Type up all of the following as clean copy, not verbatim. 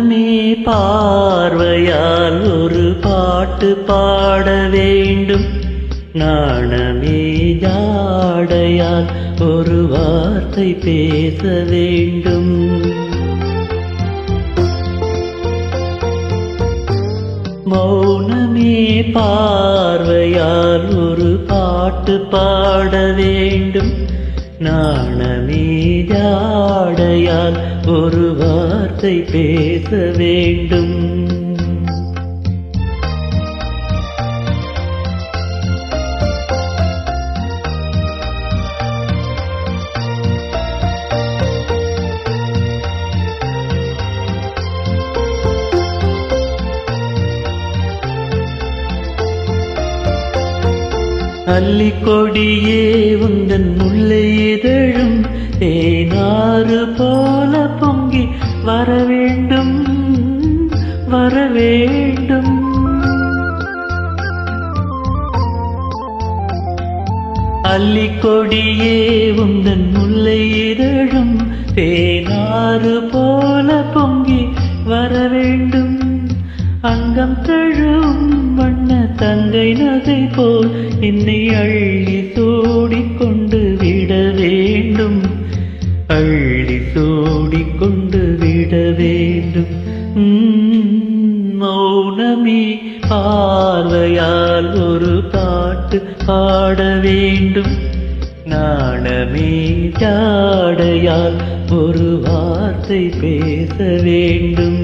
மௌனமே பார்வையால் ஒரு பாட்டு பாட வேண்டும். நாணமே ஜாடையால் ஒரு வார்த்தை பேச வேண்டும். மௌனமே பார்வையால் ஒரு பாட்டு பாட வேண்டும். நாணமே ஜாடையால் ஒரு வார்த்தை பேச வேண்டும். அல்லிக்கொடியே உந்தன் முல்லை இதழும் தேனாறு போல பொங்கி வரவேண்டும் வரவேண்டும். அல்லிக்கொடியே உந்தன் முல்லை இதழும் தேனாறு போல பொங்கி வரவேண்டும். அங்கம் தழுவும் வண்ண தங்கை நகை போல் என்னை அள்ளி சூடிக்கொண்டு விட வேண்டும். அள்ளி சூடிக்கொண்டு விட வேண்டும். மௌனமே பார்வையால் ஒரு பாட்டு பாட வேண்டும். நாணமே ஜாடையால் ஒரு வார்த்தை பேச வேண்டும்.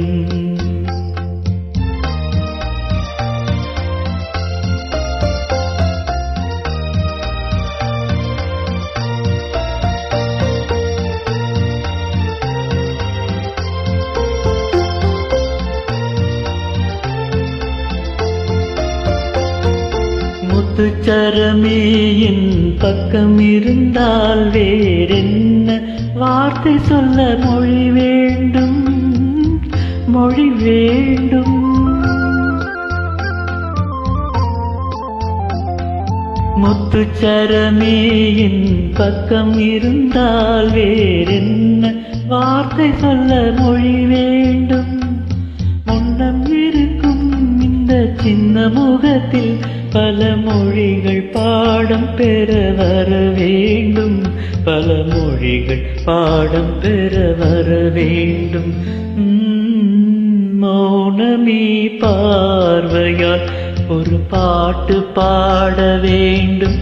முத்துச்சரமே என் பக்கம் இருந்தால் வேறென்ன வார்த்தை சொல்ல மொழி வேண்டும் மொழி வேண்டும். முத்துச்சரமே என் பக்கம் இருந்தால் வேறென்ன வார்த்தை சொல்ல மொழி வேண்டும். முன்னம் இருக்கும் இந்த சின்ன முகத்தில் பல மொழிகள் பாடம் பெற வர வேண்டும். பல மொழிகள் பாடம் பெற வர வேண்டும். மௌனமே பார்வையால் ஒரு பாட்டு பாட வேண்டும்.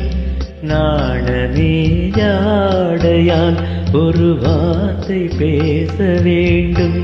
நாணமே ஜாடையால் ஒரு வார்த்தை பேச வேண்டும்.